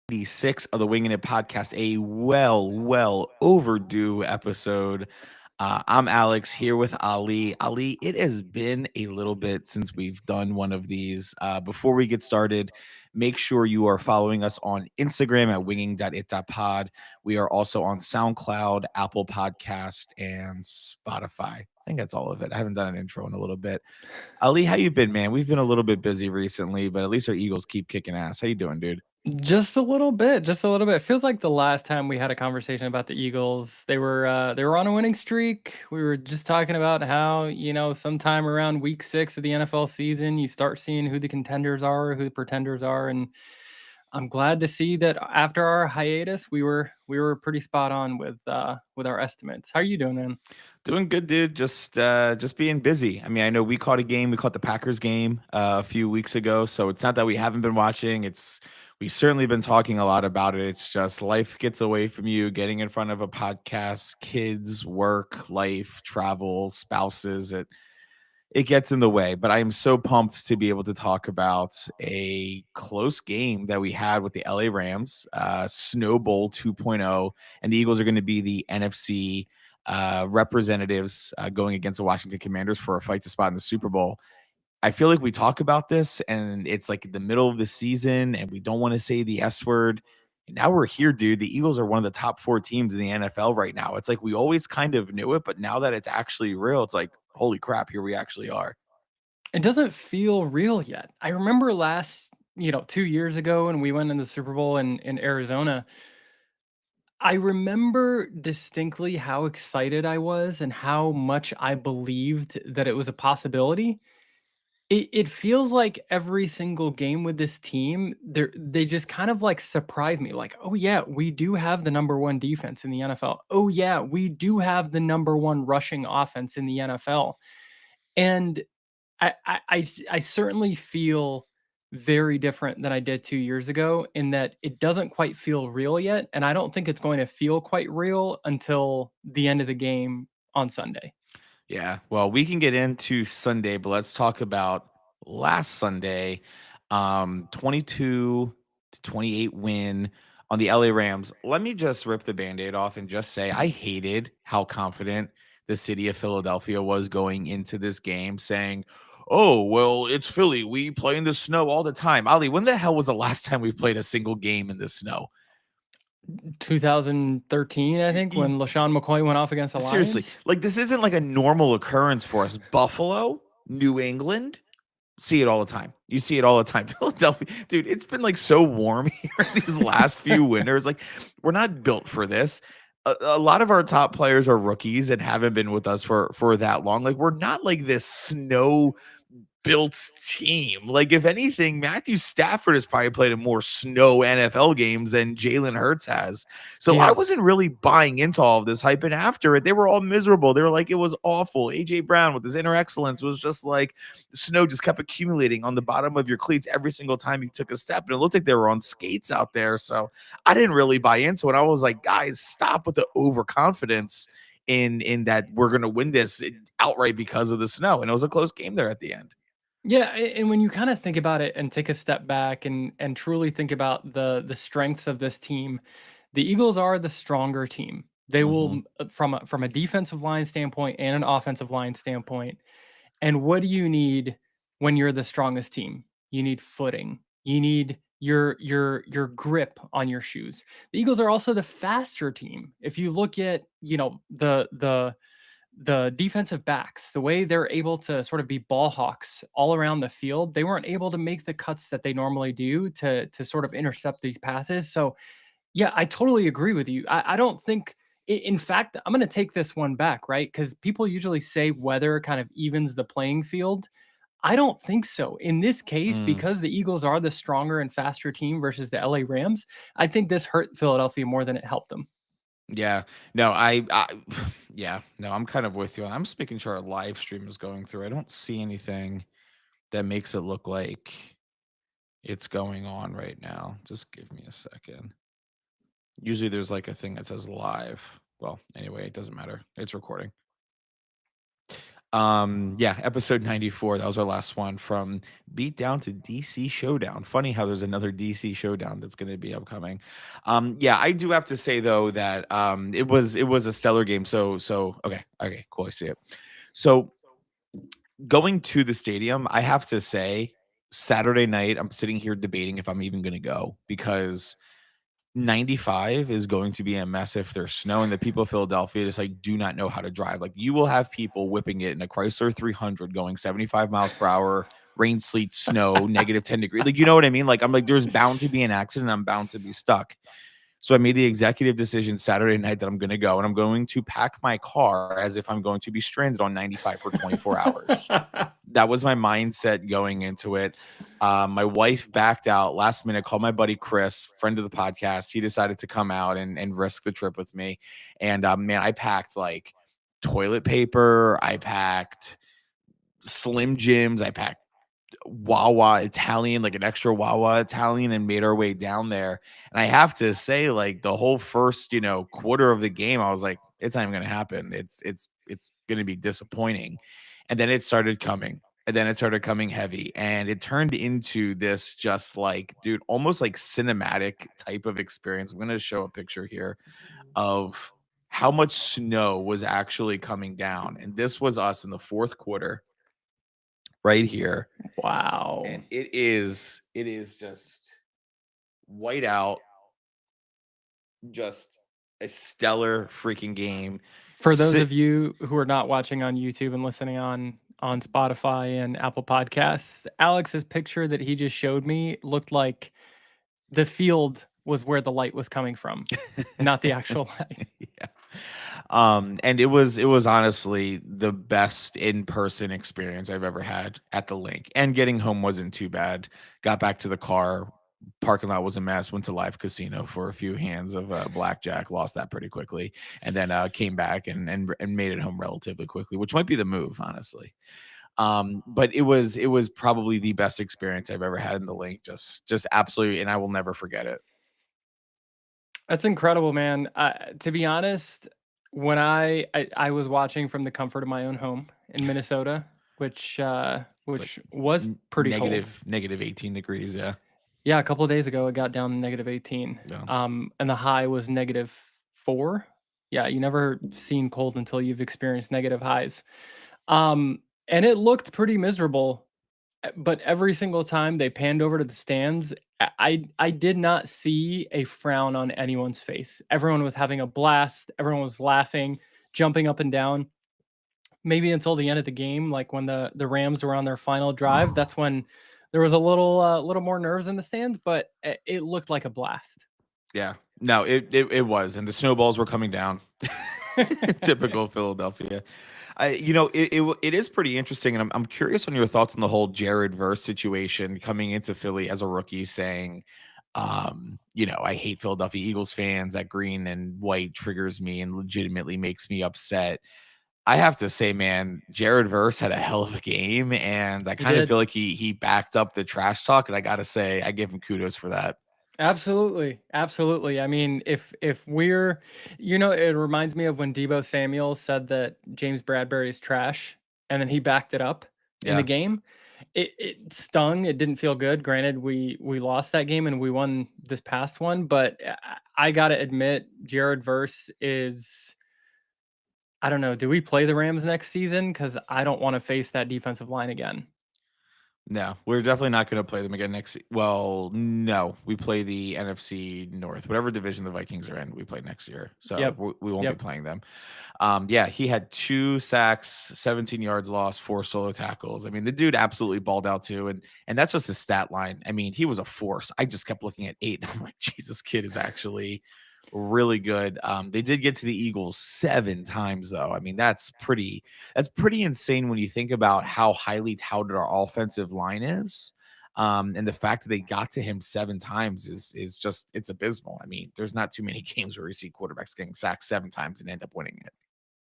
86 of the Winging It podcast, a well overdue episode. I'm Alex here with Ali. Ali, it has been a little bit since we've done one of these. Before we get started, make sure you are following us on Instagram at winging.it.pod. We are also on SoundCloud, Apple Podcast, and Spotify. I think that's all of it. I haven't done an intro in a little bit. Ali, how you been, man? We've been a little bit busy recently, but at least our Eagles keep kicking ass. How you doing, dude? Just a little bit, just a little bit. Feels like the last time we had a conversation about the Eagles, they were on a winning streak. We were just talking about how, sometime around week 6 of the NFL season, you start seeing who the contenders are, who the pretenders are, and I'm glad to see that after our hiatus, we were pretty spot on with our estimates. How are you doing, man? Doing good, dude. Just being busy. I mean, I know we caught a game. We caught the Packers game a few weeks ago, so it's not that we haven't been watching. It's we certainly been talking a lot about it. It's just life gets away from you, getting in front of a podcast, kids, work, life, travel, spouses. It gets in the way, but I am so pumped to be able to talk about a close game that we had with the LA Rams, Snow Bowl 2.0, and the Eagles are going to be the NFC representatives going against the Washington Commanders for a fight to spot in the Super Bowl. I feel like we talk about this and it's like the middle of the season and we don't want to say the S word. And now we're here, dude. The Eagles are one of the top 4 teams in the NFL right now. It's like we always kind of knew it, but now that it's actually real, it's like, holy crap, here we actually are. It doesn't feel real yet. I remember 2 years ago when we went in the Super Bowl in Arizona. I remember distinctly how excited I was and how much I believed that it was a possibility. It feels like every single game with this team, they just kind of like surprise me. Like, oh yeah, we do have the number one defense in the NFL. Oh yeah, we do have the number one rushing offense in the NFL. And I certainly feel very different than I did 2 years ago in that it doesn't quite feel real yet, and I don't think it's going to feel quite real until the end of the game on Sunday. Yeah. Well, we can get into Sunday, but let's talk about last Sunday. 22-28 win on the LA Rams. Let me just rip the band-aid off and just say I hated how confident the city of Philadelphia was going into this game, saying, "Oh, well, it's Philly. We play in the snow all the time." Ali, when the hell was the last time we played a single game in the snow? 2013, I think, when LaShawn McCoy went off against the Seriously, Lions? like this isn't like a normal occurrence for us. Buffalo, New England, see it all the time. You see it all the time. Philadelphia, dude, it's been like so warm here these last few winters. Like, we're not built for this. A lot of our top players are rookies and haven't been with us for that long. Like, we're not like this snow built team. Like, if anything, Matthew Stafford has probably played in more snow NFL games than Jalen Hurts has. So I Yes. wasn't really buying into all of this hype. And after it, they were all miserable. They were like, it was awful. AJ Brown with his inner excellence was just like snow just kept accumulating on the bottom of your cleats every single time you took a step. And it looked like they were on skates out there. So I didn't really buy into it. I was like, guys, stop with the overconfidence in that we're gonna win this outright because of the snow. And it was a close game there at the end. Yeah, and when you kinda think about it and take a step back and truly think about the strengths of this team, the Eagles are the stronger team. They will, Mhm. from a defensive line standpoint and an offensive line standpoint. And what do you need when you're the strongest team? You need footing. You need your grip on your shoes. The Eagles are also the faster team. If you look at, the defensive backs, the way they're able to sort of be ball hawks all around the field, they weren't able to make the cuts that they normally do to sort of intercept these passes. So yeah, I totally agree with you. I don't think, in fact, I'm going to take this one back, right? Because people usually say weather kind of evens the playing field. I don't think so. In this case, Mm. because the Eagles are the stronger and faster team versus the LA Rams, I think this hurt Philadelphia more than it helped them. Yeah. No, I yeah, no, I'm kind of with you. I'm just making sure our live stream is going through. I don't see anything that makes it look like it's going on right now. Just give me a second. Usually there's like a thing that says live. Well, anyway, it doesn't matter. It's recording. Yeah, episode 94. That was our last one from Beat Down to DC Showdown. Funny how there's another DC Showdown that's going to be upcoming. Yeah, I do have to say though that it was a stellar game. So okay, cool. I see it. So going to the stadium, I have to say Saturday night, I'm sitting here debating if I'm even going to go because 95 is going to be a mess if there's snow, and the people of Philadelphia just like do not know how to drive. Like you will have people whipping it in a Chrysler 300 going 75 miles per hour, rain, sleet, snow, negative 10 degrees. Like, you know what I mean? Like, I'm like, there's bound to be an accident. I'm bound to be stuck. So I made the executive decision Saturday night that I'm going to go, and I'm going to pack my car as if I'm going to be stranded on 95 for 24 hours. That was my mindset going into it. My wife backed out last minute, called my buddy Chris, friend of the podcast. He decided to come out and risk the trip with me. And man, I packed like toilet paper. I packed Slim Jims. I packed Wawa Italian, like an extra Wawa Italian, and made our way down there. And I have to say, like the whole first, quarter of the game, I was like, it's not even gonna happen. It's gonna be disappointing. And then it started coming. And then it started coming heavy. And it turned into this just like, dude, almost like cinematic type of experience. I'm gonna show a picture here of how much snow was actually coming down. And this was us in the fourth quarter right here, Wow. and it is just white out, just a stellar freaking game. For those of you who are not watching on YouTube and listening on Spotify and Apple Podcasts, Alex's picture that he just showed me looked like the field was where the light was coming from, not the actual light. Yeah. And it was honestly the best in-person experience I've ever had at the Linc. And getting home wasn't too bad. Got back to the car, parking lot was a mess, went to live casino for a few hands of blackjack, lost that pretty quickly, and then came back and made it home relatively quickly, which might be the move, honestly. But it was probably the best experience I've ever had in the Linc. Just absolutely, and I will never forget it. That's incredible, man. To be honest, when I was watching from the comfort of my own home in Minnesota, which was pretty cold. Negative 18 degrees, yeah. Yeah, a couple of days ago it got down to negative 18. Yeah. And the high was -4. Yeah, you never seen cold until you've experienced negative highs. And it looked pretty miserable. But every single time they panned over to the stands, I did not see a frown on anyone's face. Everyone was having a blast. Everyone was laughing, jumping up and down. Maybe until the end of the game, like when the Rams were on their final drive, that's when there was a little more nerves in the stands, but it looked like a blast. Yeah. No, it was, and the snowballs were coming down. Typical Philadelphia. It is pretty interesting, and I'm curious on your thoughts on the whole Jared Verse situation coming into Philly as a rookie, saying, I hate Philadelphia Eagles fans. That green and white triggers me and legitimately makes me upset. I have to say, man, Jared Verse had a hell of a game, and I kind of feel like he backed up the trash talk, and I gotta say, I give him kudos for that. Absolutely. Absolutely. I mean, if we're, it reminds me of when Deebo Samuel said that James Bradbury is trash, and then he backed it up in the game. It stung. It didn't feel good. Granted, we lost that game and we won this past one, but I gotta admit, Jared Verse is, I don't know, do we play the Rams next season? Because I don't want to face that defensive line again. No, we're definitely not going to play them again next. Well, no, we play the NFC North, whatever division the Vikings are in. We play next year, so we won't be playing them. Yeah, he had 2 sacks, 17 yards lost, 4 solo tackles. I mean, the dude absolutely balled out too, and that's just his stat line. I mean, he was a force. I just kept looking at 8, and I'm like, Jesus, kid is actually really good. They did get to the Eagles 7 times, though. I mean, that's pretty insane when you think about how highly touted our offensive line is. And the fact that they got to him 7 times is just, it's abysmal. I mean, there's not too many games where you see quarterbacks getting sacked 7 times and end up winning it.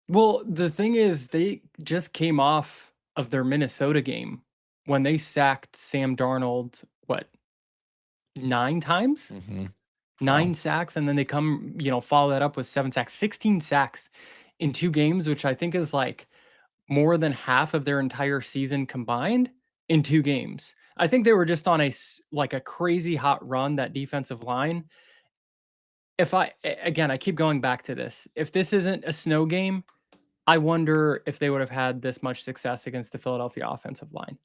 Well, the thing is, they just came off of their Minnesota game when they sacked Sam Darnold, 9 times? Mm-hmm. 9 sacks, and then they come, follow that up with 7 sacks, 16 sacks in 2 games, which I think is like more than half of their entire season combined in 2 games. I think they were just on like a crazy hot run, that defensive line. If again, I keep going back to this. If this isn't a snow game, I wonder if they would have had this much success against the Philadelphia offensive line.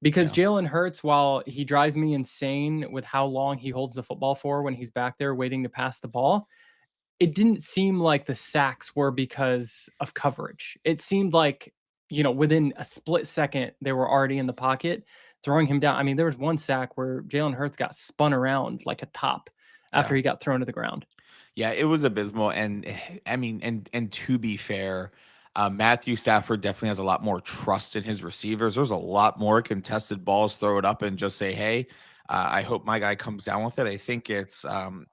Because Yeah. Jalen Hurts, while he drives me insane with how long he holds the football for when he's back there waiting to pass the ball, it didn't seem like the sacks were because of coverage. It seemed like, within a split second, they were already in the pocket, throwing him down. I mean, there was one sack where Jalen Hurts got spun around like a top after Yeah. he got thrown to the ground. Yeah, it was abysmal. And I mean, and to be fair, Matthew Stafford definitely has a lot more trust in his receivers. There's a lot more contested balls, throw it up and just say, hey, I hope my guy comes down with it. I think it's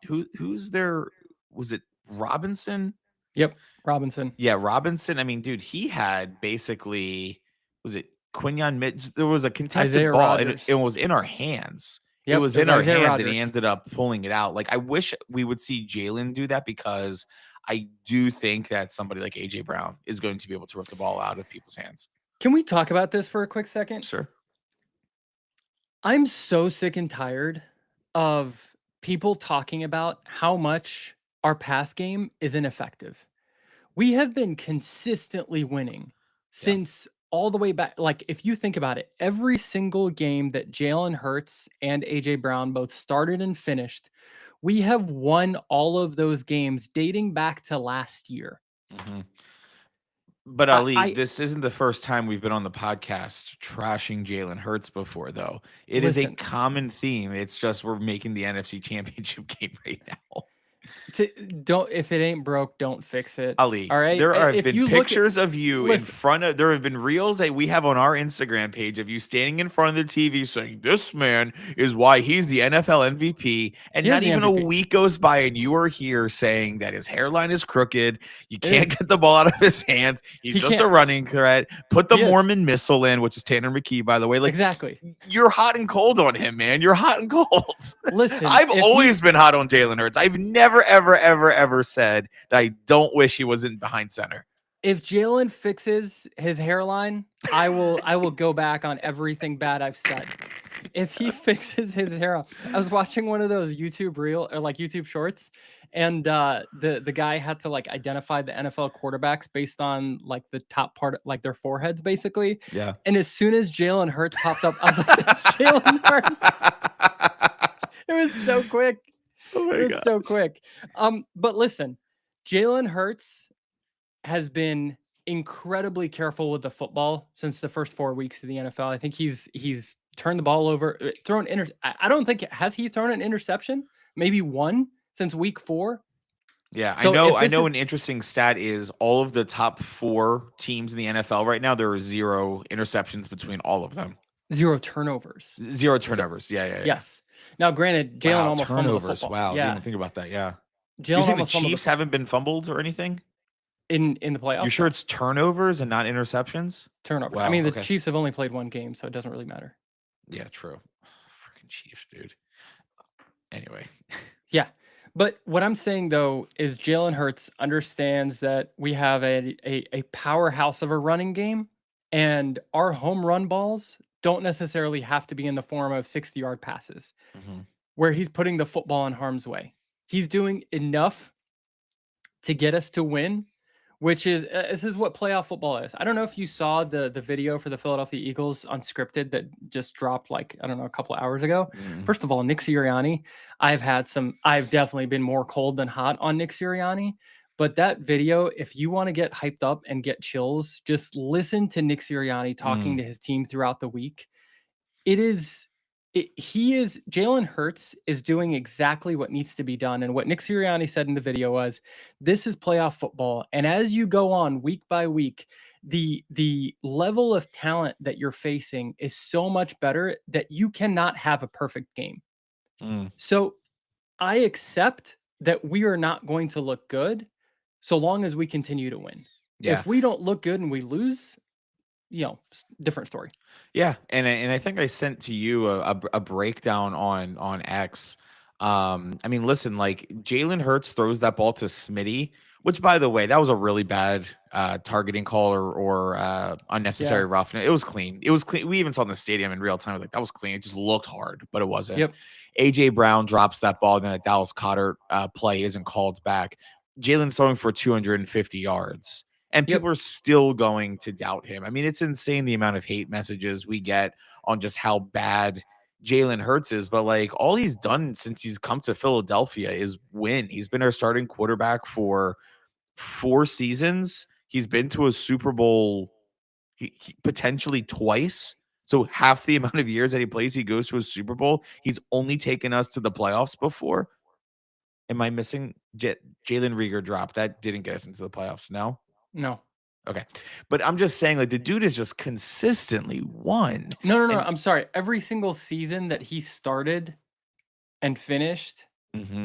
who's there? Was it Robinson? Yep, Robinson. Yeah, Robinson. I mean, dude, he had basically, was it Quinyon Mitch? There was a contested Isaiah ball and it Rodgers. was in our hands. It Yep, was it was in our Isaiah hands and he Rodgers. ended up pulling it out. Like, I wish we would see Jalen do that, because I do think that somebody like AJ Brown is going to be able to rip the ball out of people's hands. Can we talk about this for a quick second? Sure. I'm so sick and tired of people talking about how much our pass game is ineffective. We have been consistently winning Yeah. since all the way back. Like, if you think about it, every single game that Jalen Hurts and AJ Brown both started and finished, we have won all of those games dating back to last year. Mhm. But Ali, this isn't the first time we've been on the podcast trashing Jalen Hurts before, though. It is a Listen. common theme. It's just we're making the NFC Championship game right now. Don't, if it ain't broke, don't fix it. Ali, All right. there have If been you pictures of you in listen, front of, there have been reels that we have on our Instagram page of you standing in front of the TV saying, this man is why he's the NFL MVP. And he is not the even a MVP. week goes by and you are here saying that his hairline is crooked. You can't is. get the ball out of his hands. He's He just a can't. running threat. Put the He is. Mormon missile in, which is Tanner McKee, by the way. Like, Exactly. you're hot and cold on him, man. You're hot and cold. Listen, I've always been hot on Jalen Hurts. I've never, ever, ever, ever said that I don't wish he wasn't behind center. If Jalen fixes his hairline, I will go back on everything bad I've said. If he fixes his hair, I was watching one of those YouTube reel or like YouTube shorts, and the guy had to like identify the NFL quarterbacks based on like the top part, like their foreheads, basically. Yeah. And as soon as Jalen Hurts popped up, I was like, "That's Jalen Hurts." It was so quick. Oh my It was God. so quick. But listen, Jalen Hurts has been incredibly careful with the football since the first 4 weeks of the NFL. I think he's turned the ball over, thrown I don't think, has he thrown an interception? Maybe one since week 4. Yeah, So I know an interesting stat is all of the top 4 teams in the NFL right now, there are 0 interceptions between all of them. 0 turnovers. 0 turnovers. Yeah. Yes. Now, granted, Jalen Wow, almost fumbled the turnovers. football. Wow, Yeah. didn't even think about that. Yeah. Jalen You're saying the almost fumbled Chiefs haven't been fumbled or anything? in the playoffs. You're sure it's turnovers and not interceptions? Turnovers. Wow, I mean, the okay. Chiefs have only played 1 game, so it doesn't really matter. Yeah, true. Freaking Chiefs, dude. Anyway. Yeah. But what I'm saying, though, is Jalen Hurts understands that we have a powerhouse of a running game, and our home run balls don't necessarily have to be in the form of 60-yard passes, where he's putting the football in harm's way. He's doing enough to get us to win, which is this is what playoff football is. I don't know if you saw the video for the Philadelphia Eagles unscripted that just dropped like, I don't know, a couple of hours ago. First of all, Nick Sirianni, I've definitely been more cold than hot on Nick Sirianni, but that video, if you want to get hyped up and get chills, just listen to Nick Sirianni talking to his team throughout the week. Jalen Hurts is doing exactly what needs to be done. And what Nick Sirianni said in the video was, this is playoff football. And as you go on week by week, the level of talent that you're facing is so much better that you cannot have a perfect game. So I accept that we are not going to look good so long as we continue to win. Yeah. If we don't look good and we lose, different story. Yeah, and I think I sent to you a breakdown on X. I mean, listen, like Jalen Hurts throws that ball to Smitty Which, by the way, that was a really bad targeting call or Yeah. unnecessary roughness. It was clean. It was clean. We even saw in the stadium in real time. I was like, that was clean. It just looked hard, but it wasn't. Yep. AJ Brown drops that ball, and then a Dallas Cotter play isn't called back. Jalen's throwing for 250 yards, and Yep. people are still going to doubt him. I mean, it's insane the amount of hate messages we get on just how bad Jalen Hurts is, but like all he's done since he's come to Philadelphia is win. He's been our starting quarterback for 4 seasons. He's been to a Super Bowl potentially twice. So half the amount of years that he plays, he goes to a Super Bowl. He's only taken us to the playoffs before. Am I missing Jalen Reagor drop? That didn't get us into the playoffs. No. No. Okay. But I'm just saying, like, the dude has just consistently won. No. And I'm sorry. Every single season that he started and finished,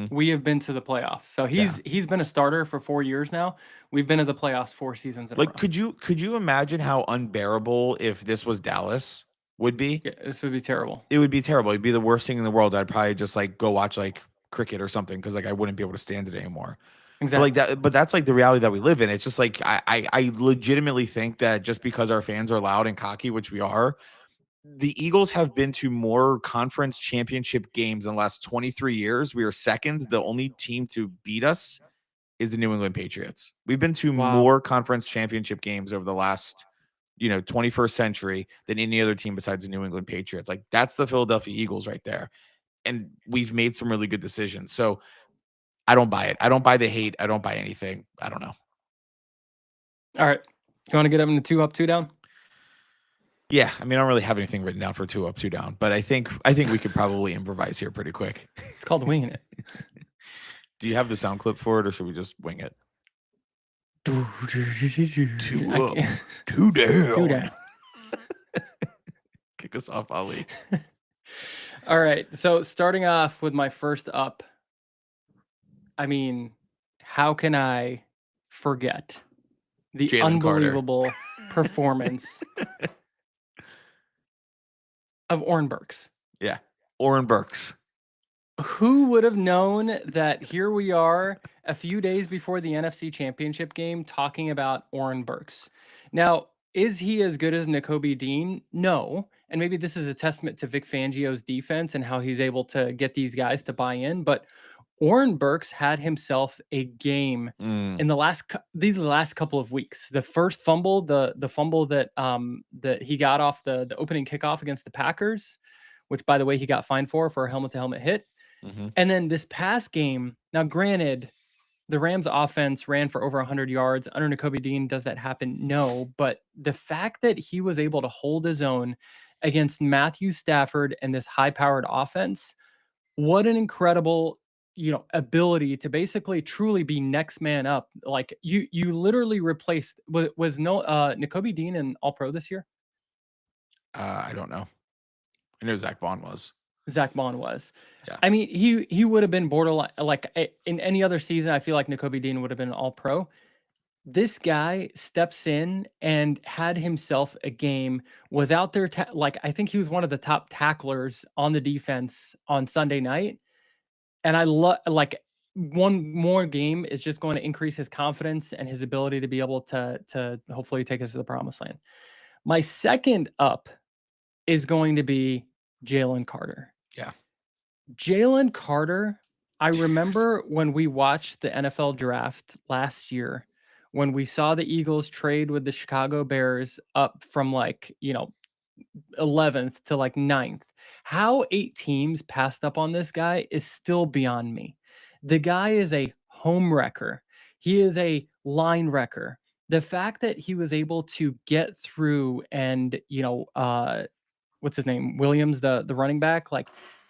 we have been to the playoffs. So Yeah. he's been a starter for 4 years now. We've been to the playoffs 4 seasons in a Like, row. could you imagine how unbearable if this was Dallas would be? Yeah, this would be terrible. It would be terrible. It'd be the worst thing in the world. I'd probably just like go watch like cricket or something because like I wouldn't be able to stand it anymore. But like Exactly. that, but that's like the reality that we live in. It's just like I legitimately think that just because our fans are loud and cocky, which we are, the Eagles have been to more conference championship games in the last 23 years. We are second. The only team to beat us is the New England Patriots. We've been to Wow. more conference championship games over the last, 21st century than any other team besides the New England Patriots. Like that's the Philadelphia Eagles right there. And we've made some really good decisions. So I don't buy it. I don't buy the hate. I don't buy anything. I don't know. All right. You want to get up into 2 up, 2 down? Yeah, I mean, I don't really have anything written down for 2 up, 2 down, but I think we could probably improvise here pretty quick. It's called winging it. Do you have the sound clip for it, or should we just wing it? 2 up, 2 down. 2 down. Kick us off, Ali. All right. So starting off with my first up, I mean, how can I forget the Jalen Carter. unbelievable performance of Oren Burks? Yeah, Oren Burks. Who would have known that here we are a few days before the NFC Championship game talking about Oren Burks? Now, is he as good as Nakobe Dean? No. And maybe this is a testament to Vic Fangio's defense and how he's able to get these guys to buy in. But Oren Burks had himself a game in these last couple of weeks. The first fumble, the fumble that that he got off the opening kickoff against the Packers, which by the way he got fined for a helmet to helmet hit. And then this past game, now granted, the Rams offense ran for over 100 yards. Under Nakobe Dean, does that happen? No. But the fact that he was able to hold his own against Matthew Stafford and this high-powered offense, what an incredible, ability to basically truly be next man up. Like you literally replaced was no Nakobe Dean an All-Pro this year? I don't know. I know Zach Bond was. Zach Bond was. Yeah. I mean, he would have been borderline. Like in any other season, I feel like Nakobe Dean would have been an All-Pro. This guy steps in and had himself a game. Was out there, like I think he was one of the top tacklers on the defense on Sunday night. And I love like one more game is just going to increase his confidence and his ability to be able to hopefully take us to the promised land. My second up is going to be Jalen Carter. Yeah. Jalen Carter, I remember when we watched the NFL draft last year, when we saw the Eagles trade with the Chicago Bears up from 11th to 9th. How 8 teams passed up on this guy is still beyond me. The guy is a home wrecker. He is a line wrecker. The fact that he was able to get through and, what's his name? Williams, the running back,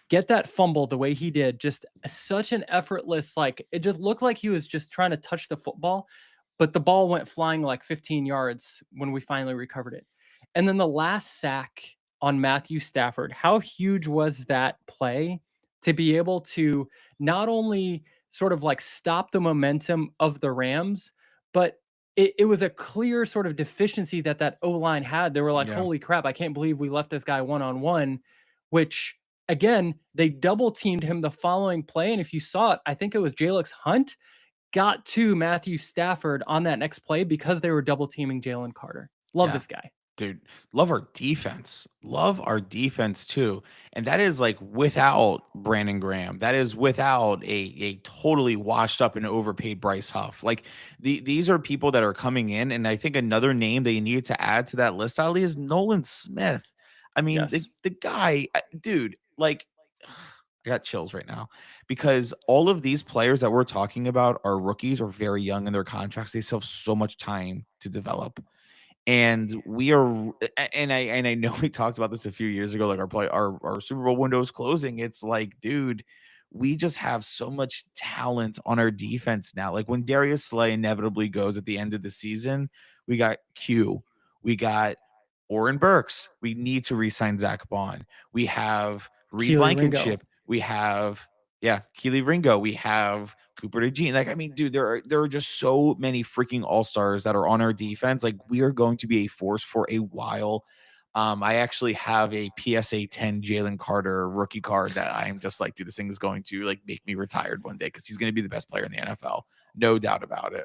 get that fumble the way he did, just such an effortless, it just looked like he was just trying to touch the football, but the ball went flying 15 yards when we finally recovered it. And then the last sack on Matthew Stafford, how huge was that play to be able to not only sort of stop the momentum of the Rams, but it was a clear sort of deficiency that O-line had. They were like, holy crap, I can't believe we left this guy one-on-one, which again, they double teamed him the following play. And if you saw it, I think it was Jalix Hunt got to Matthew Stafford on that next play because they were double teaming Jalen Carter. Love Yeah. this guy. Dude, love our defense. Love our defense too. And that is like without Brandon Graham. That is without a totally washed up and overpaid Bryce Huff. Like these are people that are coming in. And I think another name that you need to add to that list, Ali, is Nolan Smith. I mean, Yes. the guy, dude, like I got chills right now because all of these players that we're talking about are rookies or very young in their contracts. They still have so much time to develop. And we are and I know we talked about this a few years ago, like our Super Bowl window is closing. It's like, dude, we just have so much talent on our defense now. Like when Darius Slay inevitably goes at the end of the season, we got Q, we got Oren Burks. We need to re-sign Zach Bond. We have Reed Keely Ringo. Blankenship. We have Keely Ringo. We have Cooper DeJean. Like, I mean, dude, there are just so many freaking all-stars that are on our defense. Like, we are going to be a force for a while. I actually have a PSA 10 Jalen Carter rookie card that I'm just like, dude, this thing is going to like make me retired one day because he's going to be the best player in the NFL. No doubt about it.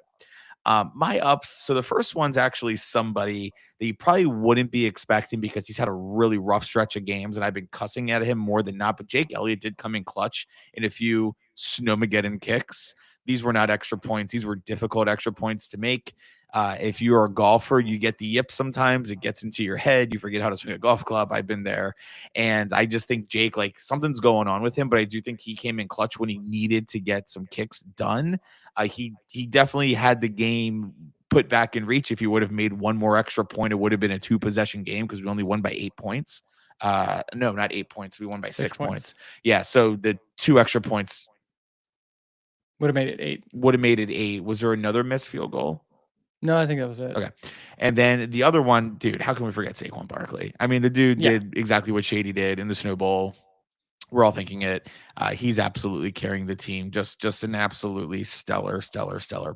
My ups. So the first one's actually somebody that you probably wouldn't be expecting because he's had a really rough stretch of games and I've been cussing at him more than not. But Jake Elliott did come in clutch in a few snowmageddon kicks. These were not extra points. These were difficult extra points to make. If you're a golfer, you get the yip sometimes. It gets into your head. You forget how to swing a golf club. I've been there. And I just think Jake, like something's going on with him, but I do think he came in clutch when he needed to get some kicks done. He definitely had the game put back in reach. If he would have made one more extra point, it would have been a 2-possession game because we only won by 8 points. No, not 8 points. We won by 6 points. Yeah. So the 2 extra points would have made it 8. Would have made it 8. Was there another missed field goal? No, I think that was it. Okay. And then the other one, dude, how can we forget Saquon Barkley? I mean, the dude did exactly what Shady did in the Snow Bowl. We're all thinking it. He's absolutely carrying the team. Just an absolutely stellar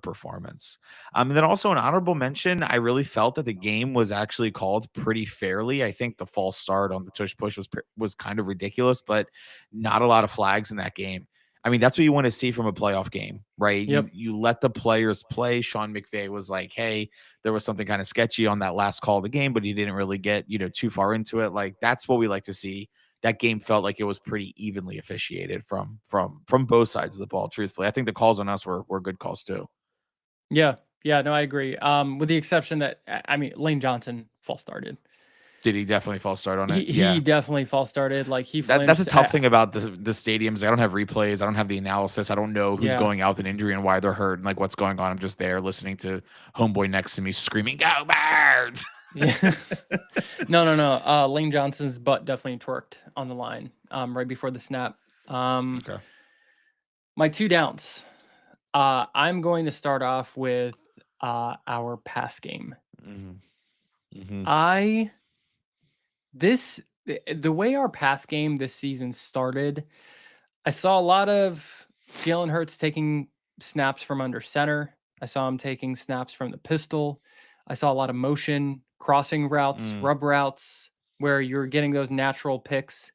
performance. And then also an honorable mention. I really felt that the game was actually called pretty fairly. I think the false start on the tush push was kind of ridiculous, but not a lot of flags in that game. I mean, that's what you want to see from a playoff game, right? Yep. You let the players play. Sean McVay was like, hey, there was something kind of sketchy on that last call of the game, but he didn't really get, too far into it. Like, that's what we like to see. That game felt like it was pretty evenly officiated from both sides of the ball, truthfully. I think the calls on us were good calls too. Yeah. Yeah, no, I agree. With the exception that, I mean, Lane Johnson false started. Did he definitely false start on it? He definitely false started. Like he flinched. That's a tough thing about the stadiums. I don't have replays. I don't have the analysis. I don't know who's going out with an injury and why they're hurt and like what's going on. I'm just there listening to homeboy next to me screaming, "Go Birds!" Yeah. No. Lane Johnson's butt definitely twerked on the line right before the snap. Okay. My 2 downs. I'm going to start off with our pass game. The way our pass game this season started, I saw a lot of Jalen Hurts taking snaps from under center. I saw him taking snaps from the pistol. I saw a lot of motion, crossing routes, rub routes, where you're getting those natural picks.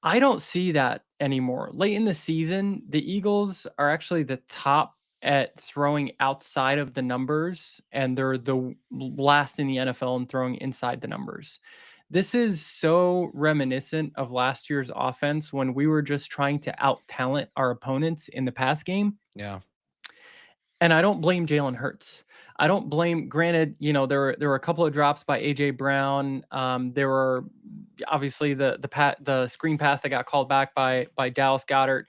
I don't see that anymore. Late in the season, the Eagles are actually the top at throwing outside of the numbers, and they're the last in the NFL in throwing inside the numbers. This is so reminiscent of last year's offense when we were just trying to out-talent our opponents in the pass game. Yeah. And I don't blame Jalen Hurts. I don't blame. Granted, there were a couple of drops by AJ Brown. There were obviously the screen pass that got called back by Dallas Goedert.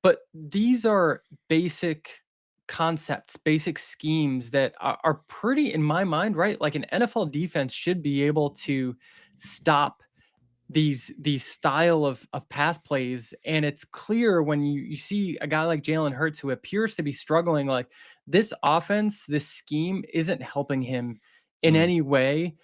But these are basic concepts, basic schemes that are pretty, in my mind, right? Like an NFL defense should be able to stop these style of pass plays. And it's clear when you see a guy like Jalen Hurts who appears to be struggling, like this offense, this scheme isn't helping him in any way,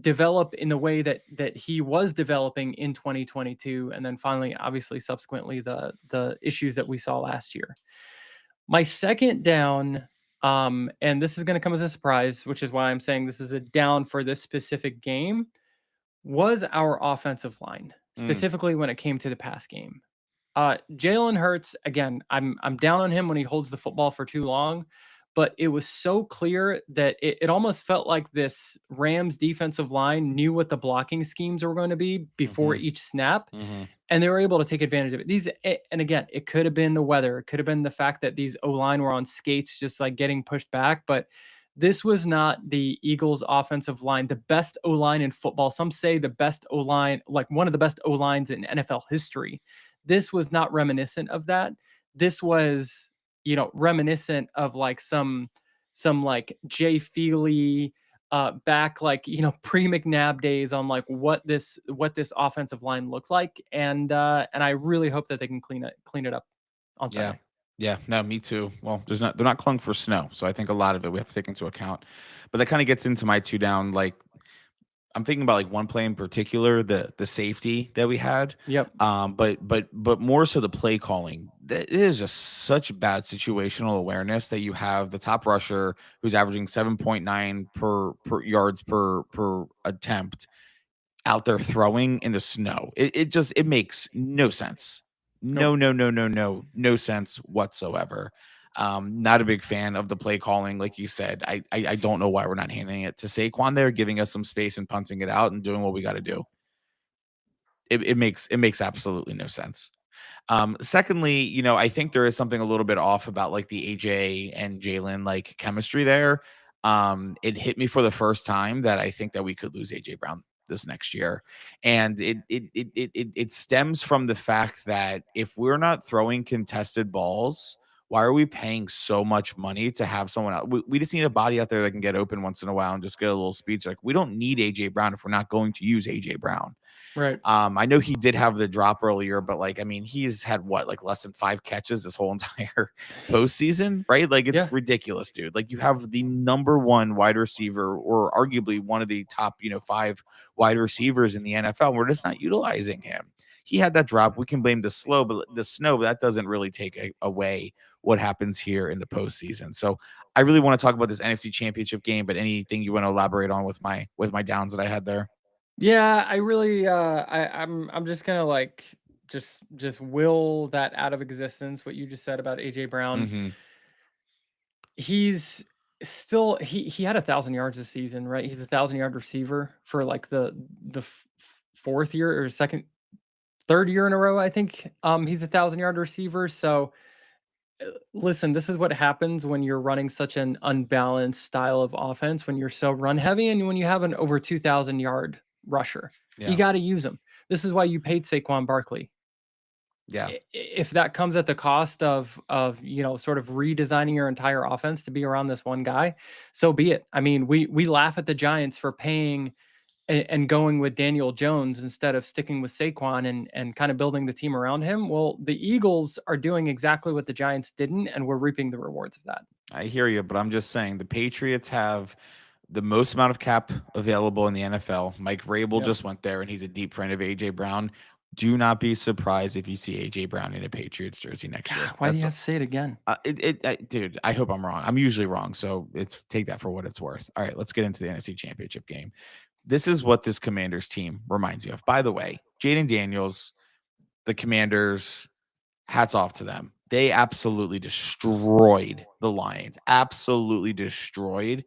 develop in the way that he was developing in 2022. And then finally, obviously, subsequently, the issues that we saw last year. My second down, and this is going to come as a surprise, which is why I'm saying this is a down for this specific game, was our offensive line, specifically when it came to the pass game. Jalen Hurts, again, I'm down on him when he holds the football for too long, but it was so clear that it almost felt like this Rams defensive line knew what the blocking schemes were going to be before Mhm. each snap, Mhm. and they were able to take advantage of it. And again, it could have been the weather, it could have been the fact that these O-line were on skates, just like getting pushed back, but this was not the Eagles' offensive line, the best O-line in football. Some say the best O-line, like one of the best O-lines in NFL history. This was not reminiscent of that. This was, reminiscent of like some like Jay Feely back, like, pre McNabb days on like what this offensive line looked like. And I really hope that they can clean it up on Yeah. Sunday. Yeah. No, me too. Well, they're not clung for snow. So I think a lot of it we have to take into account. But that kind of gets into my two down. Like I'm thinking about like one play in particular, the safety that we had. Yep. But more so the play calling. That it is just such bad situational awareness that you have the top rusher who's averaging 7.9 per yards per attempt out there throwing in the snow. It makes no sense. Nope. No sense whatsoever. Not a big fan of the play calling, like you said. I don't know why we're not handing it to Saquon there, giving us some space and punting it out and doing what we got to do. It makes absolutely no sense. Secondly, I think there is something a little bit off about like the AJ and Jalen like chemistry there. It hit me for the first time that I think that we could lose AJ Brown this next year. And it stems from the fact that if we're not throwing contested balls, why are we paying so much money to have someone else? We just need a body out there that can get open once in a while and just get a little speed. So like we don't need AJ Brown if we're not going to use AJ Brown. Right. I know he did have the drop earlier, but like, I mean, he's had what, like less than 5 catches this whole entire postseason, right? Like, Yeah. it's ridiculous, dude. Like, you have the number one wide receiver, or arguably one of the top, 5 wide receivers in the NFL. And we're just not utilizing him. He had that drop. We can blame the snow, but that doesn't really take away what happens here in the postseason. So I really want to talk about this NFC Championship game, but anything you want to elaborate on with my downs that I had there? Yeah, I really I'm just gonna like just will that out of existence what you just said about AJ Brown. Hmm. He's still he had 1,000 yards this season, right? He's 1,000 yard receiver for like the fourth year or third year in a row, I think. He's 1,000 yard receiver. So listen, this is what happens when you're running such an unbalanced style of offense, when you're so run heavy and when you have an over 2,000 yard rusher. You Yeah. got to use them. This is why you paid Saquon Barkley. Yeah. If that comes at the cost of sort of redesigning your entire offense to be around this one guy, so be it. I mean, we laugh at the Giants for paying and going with Daniel Jones instead of sticking with Saquon and kind of building the team around him. Well, the Eagles are doing exactly what the Giants didn't, and we're reaping the rewards of that. I hear you, but I'm just saying the Patriots have the most amount of cap available in the NFL. Mike Vrabel Yep. just went there, and he's a deep friend of AJ Brown. Do not be surprised if you see AJ Brown in a Patriots jersey next year. God, why do you have to say it again? Dude. I hope I'm wrong. I'm usually wrong, so it's take that for what it's worth. All right, let's get into the NFC Championship game. This is what this Commanders team reminds me of. By the way, Jayden Daniels, the Commanders, hats off to them. They absolutely destroyed the Lions, absolutely destroyed.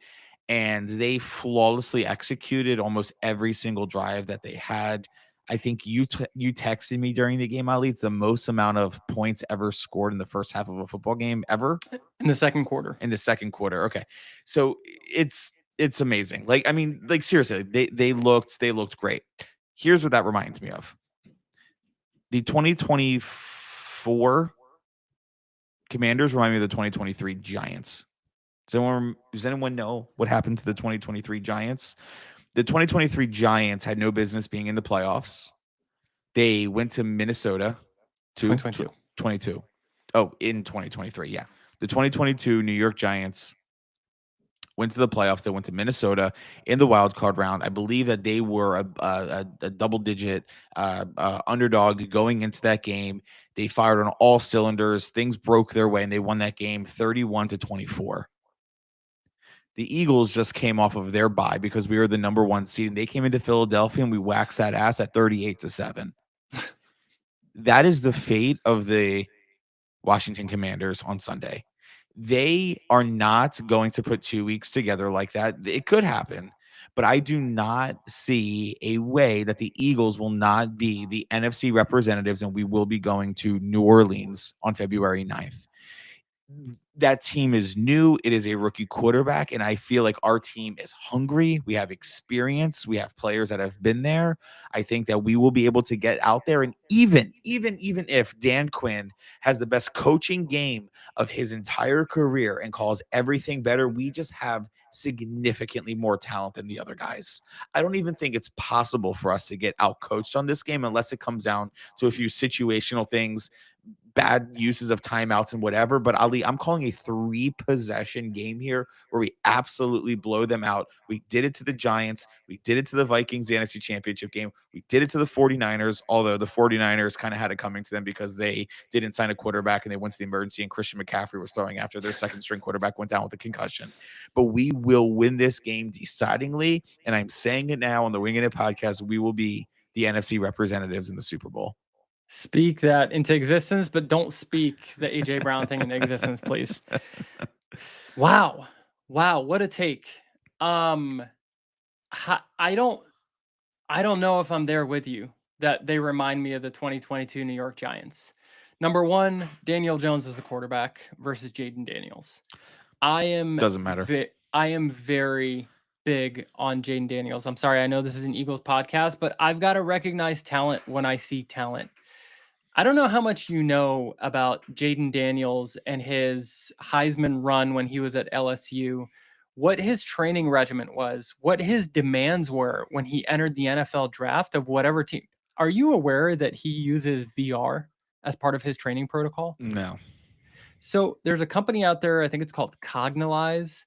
And they flawlessly executed almost every single drive that they had. I think you texted me during the game, Ali. It's the most amount of points ever scored in the first half of a football game ever In the second quarter. in the second quarter. Okay. So it's amazing. Like, I mean, like seriously, they looked great. Here's what that reminds me of. The 2024 Commanders remind me of the 2023 Giants. Does anyone know what happened to the 2023 Giants? The 2023 Giants had no business being in the playoffs. They went to Minnesota to 2022. 22. Oh, in 2023, yeah. The 2022 New York Giants went to the playoffs. They went to Minnesota in the wild card round. I believe that they were a double-digit underdog going into that game. They fired on all cylinders. Things broke their way, and they won that game 31-24. The Eagles just came off of their bye because we were the number one seed, and they came into Philadelphia, and we waxed that ass at 38-7. that is the fate of the Washington Commanders on Sunday. They are not going to put 2 weeks together like that. It could happen, but I do not see a way that the Eagles will not be the NFC representatives and we will be going to New Orleans on February 9th. That team is new. It is a rookie quarterback, and I feel like our team is hungry. We have experience. We have players that have been there. I think that we will be able to get out there, and even if Dan Quinn has the best coaching game of his entire career and calls everything better, we just have significantly more talent than the other guys. I don't even think it's possible for us to get out coached on this game unless it comes down to a few situational things, bad uses of timeouts and whatever. But Ali, I'm calling a 3-possession game here where we absolutely blow them out. We did it to the Giants. We did it to the Vikings, the NFC Championship game. We did it to the 49ers, although the 49ers kind of had it coming to them because they didn't sign a quarterback and they went to the emergency and Christian McCaffrey was throwing after their second string quarterback went down with a concussion. But we will win this game decidingly. And I'm saying it now on the Winging It podcast, we will be the NFC representatives in the Super Bowl. Speak that into existence, but don't speak the AJ Brown thing into existence, please. Wow. What a take. I don't know if I'm there with you that they remind me of the 2022 New York Giants. Number one, Daniel Jones is the quarterback versus Jayden Daniels. Doesn't matter. I am very big on Jayden Daniels. I'm sorry, I know this is an Eagles podcast, but I've got to recognize talent when I see talent. I don't know how much you know about Jayden Daniels and his Heisman run when he was at LSU, what his training regimen was, what his demands were when he entered the NFL draft of whatever team. Are you aware that he uses VR as part of his training protocol? No. So there's a company out there, I think it's called Cognalize.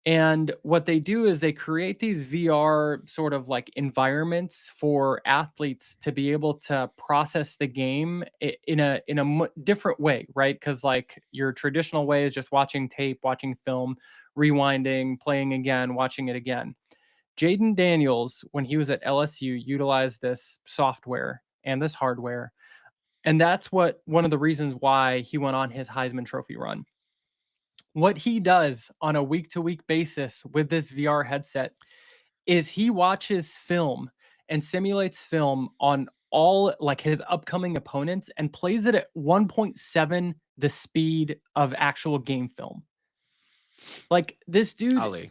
And what they do is they create these VR sort of like environments for athletes to be able to process the game in a different way, right? Because like your traditional way is just watching tape, watching film, rewinding, playing again, watching it again. Jayden Daniels, when he was at LSU, utilized this software and this hardware. And that's one of the reasons why he went on his Heisman Trophy run. What he does on a week-to-week basis with this VR headset is he watches film and simulates film on all like his upcoming opponents and plays it at 1.7 the speed of actual game film. Like this dude, Ali.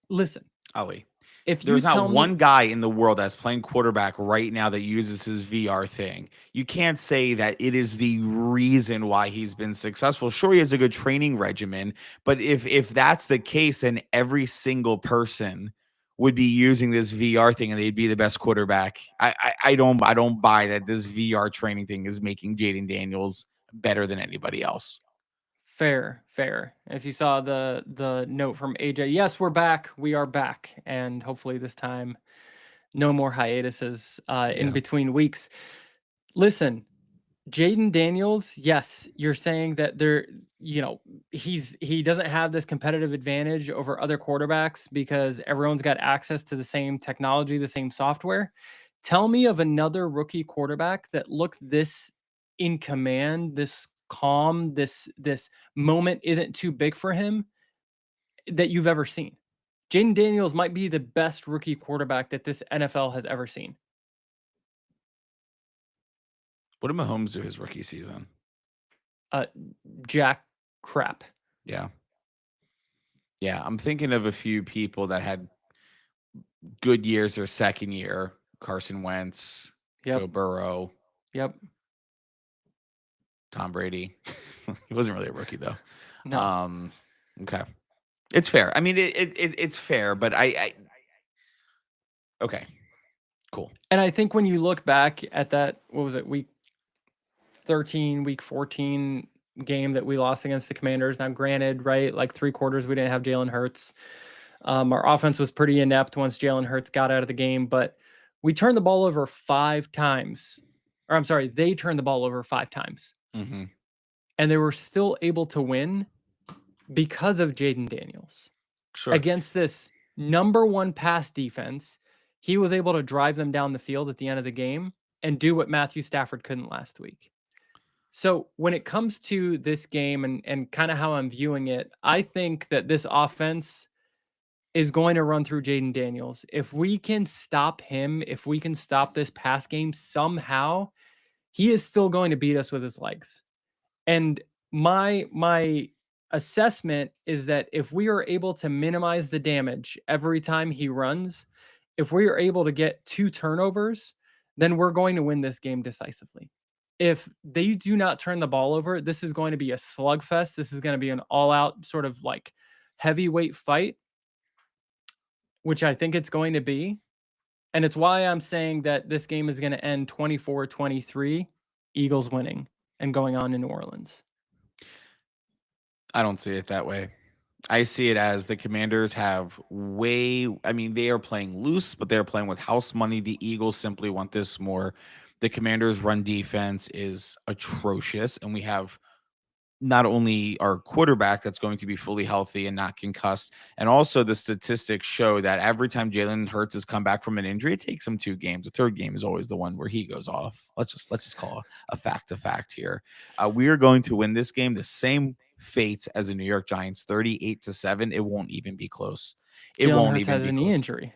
Listen, Ali. If there's not one guy in the world that's playing quarterback right now that uses his VR thing. You can't say that it is the reason why he's been successful. Sure, he has a good training regimen, but if that's the case, then every single person would be using this VR thing and they'd be the best quarterback. I don't buy that this VR training thing is making Jayden Daniels better than anybody else. Fair. If you saw the note from AJ, yes, we're back. We are back. And hopefully this time, no more hiatuses in between weeks. Listen, Jayden Daniels, yes, you're saying that he doesn't have this competitive advantage over other quarterbacks because everyone's got access to the same technology, the same software. Tell me of another rookie quarterback that looked this in command, this calm, this moment isn't too big for him that you've ever seen. Jayden Daniels might be the best rookie quarterback that this NFL has ever seen. What did Mahomes do his rookie season? Jack crap. Yeah, I'm thinking of a few people that had good years their second year. Carson Wentz, Joe Burrow. Yep. Tom Brady. He wasn't really a rookie though. No. Okay. It's fair. I mean, it's fair, but I okay. Cool. And I think when you look back at that, what was it, week 13, week 14 game that we lost against the Commanders. Now, granted, right, like 3 quarters, we didn't have Jalen Hurts. Our offense was pretty inept once Jalen Hurts got out of the game, but we turned the ball over 5 times. Or I'm sorry, they turned the ball over 5 times. Mm-hmm. And they were still able to win because of Jayden Daniels. Sure. Against this number 1 pass defense, he was able to drive them down the field at the end of the game and do what Matthew Stafford couldn't last week. So when it comes to this game and kind of how I'm viewing it, I think that this offense is going to run through Jayden Daniels. If we can stop him, if we can stop this pass game somehow, he is still going to beat us with his legs. And my assessment is that if we are able to minimize the damage every time he runs, if we are able to get 2 turnovers, then we're going to win this game decisively. If they do not turn the ball over, this is going to be a slugfest. This is going to be an all-out sort of like heavyweight fight, which I think it's going to be. And it's why I'm saying that this game is going to end 24-23, Eagles winning and going on in New Orleans. I don't see it that way. I see it as the Commanders have they are playing loose, but they're playing with house money. The Eagles simply want this more. The Commanders' run defense is atrocious, and we have not only our quarterback that's going to be fully healthy and not concussed, and also the statistics show that every time Jalen Hurts has come back from an injury, it takes him 2 games. The third game is always the one where he goes off. Let's just call a fact here. We are going to win this game the same fate as the New York Giants, 38-7. It won't even be close. Jalen Hurts has a knee injury.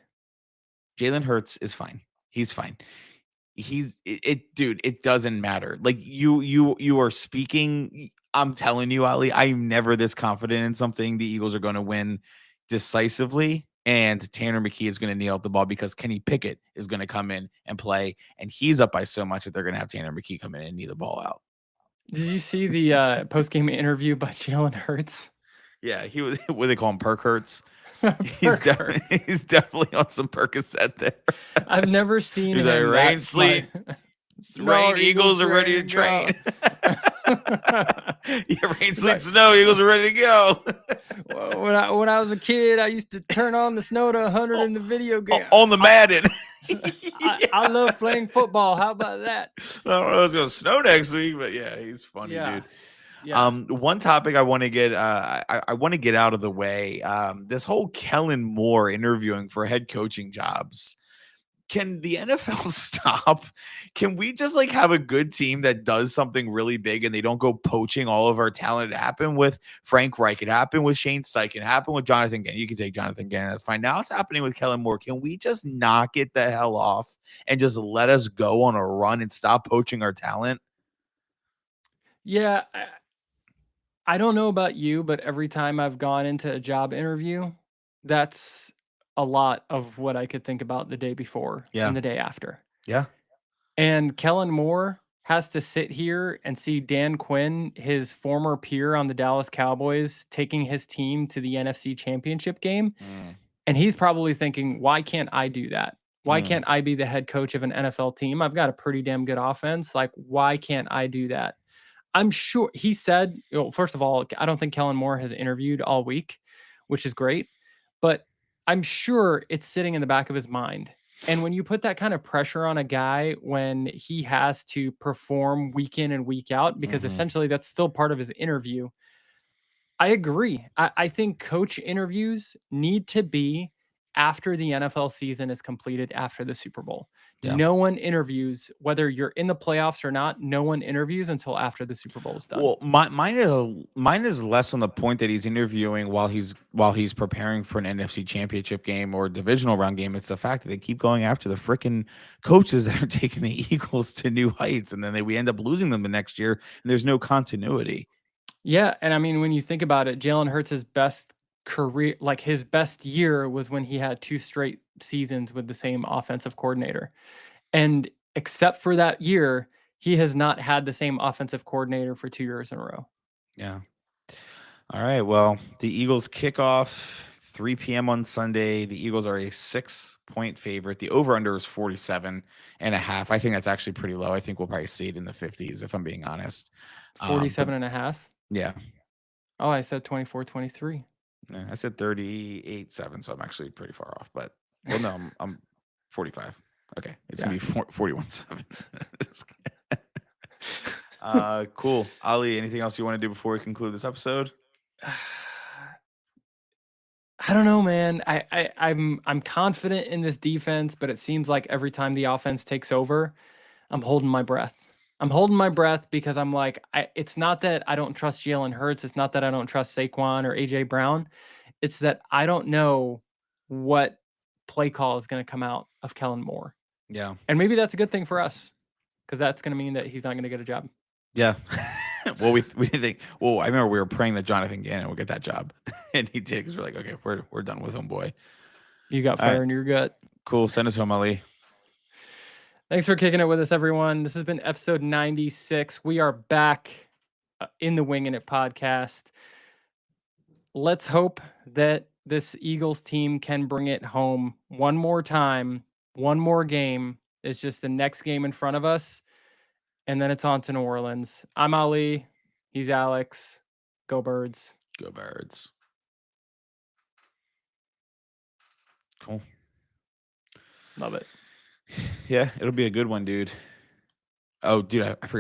Jalen Hurts is fine. He's fine. Dude, it doesn't matter. Like you are speaking. I'm telling you, Ali, I'm never this confident in something. The Eagles are going to win decisively, and Tanner McKee is going to kneel the ball because Kenny Pickett is going to come in and play, and he's up by so much that they're going to have Tanner McKee come in and knee the ball out. Did you see the post-game interview by Jalen Hurts? Yeah, he was. What do they call him? Perk Hurts. He's definitely on some Percocet there. I've never seen him. Like, rain, sleet, rain, Eagles are ready to train. Yeah, rain, sleet, snow, Eagles are ready to go. When I was a kid, I used to turn on the snow to 100 in the video game. On the Madden. I love playing football. How about that? I don't know if it's going to snow next week, but yeah, he's funny, dude. Yeah. One topic I want to get I want to get out of the way. This whole Kellen Moore interviewing for head coaching jobs. Can the NFL stop? Can we just like have a good team that does something really big and they don't go poaching all of our talent? It happened with Frank Reich. It happened with Shane Steichen. It happened with Jonathan Gannon. You can take Jonathan Gannon. That's fine. Now it's happening with Kellen Moore. Can we just knock it the hell off and just let us go on a run and stop poaching our talent? Yeah. I don't know about you, but every time I've gone into a job interview, that's a lot of what I could think about the day before and the day after. Yeah. And Kellen Moore has to sit here and see Dan Quinn, his former peer on the Dallas Cowboys, taking his team to the NFC Championship game. And he's probably thinking, why can't I do that? Why can't I be the head coach of an NFL team? I've got a pretty damn good offense. Like, why can't I do that? I'm sure he said, first of all, I don't think Kellen Moore has interviewed all week, which is great, but I'm sure it's sitting in the back of his mind. And when you put that kind of pressure on a guy when he has to perform week in and week out, because essentially that's still part of his interview, I agree. I think coach interviews need to be after the NFL season is completed, after the Super Bowl. Yeah. No one interviews, whether you're in the playoffs or not, no one interviews until after the Super Bowl is done. Well, mine is less on the point that he's interviewing while he's preparing for an NFC Championship game or divisional round game. It's the fact that they keep going after the freaking coaches that are taking the Eagles to new heights, and then we end up losing them the next year, and there's no continuity. Yeah, and I mean, when you think about it, Jalen Hurts' best career, like his best year was when he had 2 straight seasons with the same offensive coordinator. And except for that year, he has not had the same offensive coordinator for 2 years in a row. Yeah. All right. Well, the Eagles kick off 3 p.m. on Sunday. The Eagles are a 6-point favorite. The over-under is 47.5. I think that's actually pretty low. I think we'll probably see it in the 50s, if I'm being honest. 47.5? Yeah. Oh, I said 24-23. Yeah, I said 38.7, so I'm actually pretty far off. But, well, no, I'm 45. Okay. It's going to be 41.7. Cool. Ali, anything else you want to do before we conclude this episode? I don't know, man. I'm confident in this defense, but it seems like every time the offense takes over, I'm holding my breath. I'm holding my breath because I'm like, it's not that I don't trust Jalen Hurts. It's not that I don't trust Saquon or AJ Brown. It's that I don't know what play call is going to come out of Kellen Moore. Yeah. And maybe that's a good thing for us because that's going to mean that he's not going to get a job. Yeah. Well, we think. Well, I remember we were praying that Jonathan Gannon would get that job, and he did. Because we're like, okay, we're done with homeboy. You got All fire right. in your gut. Cool. Send us home, Ali. Thanks for kicking it with us, everyone. This has been episode 96. We are back in the Winging It podcast. Let's hope that this Eagles team can bring it home one more time, one more game. It's just the next game in front of us, and then it's on to New Orleans. I'm Ali. He's Alex. Go Birds. Go Birds. Cool. Love it. Yeah, it'll be a good one, dude. Oh, dude, I forgot.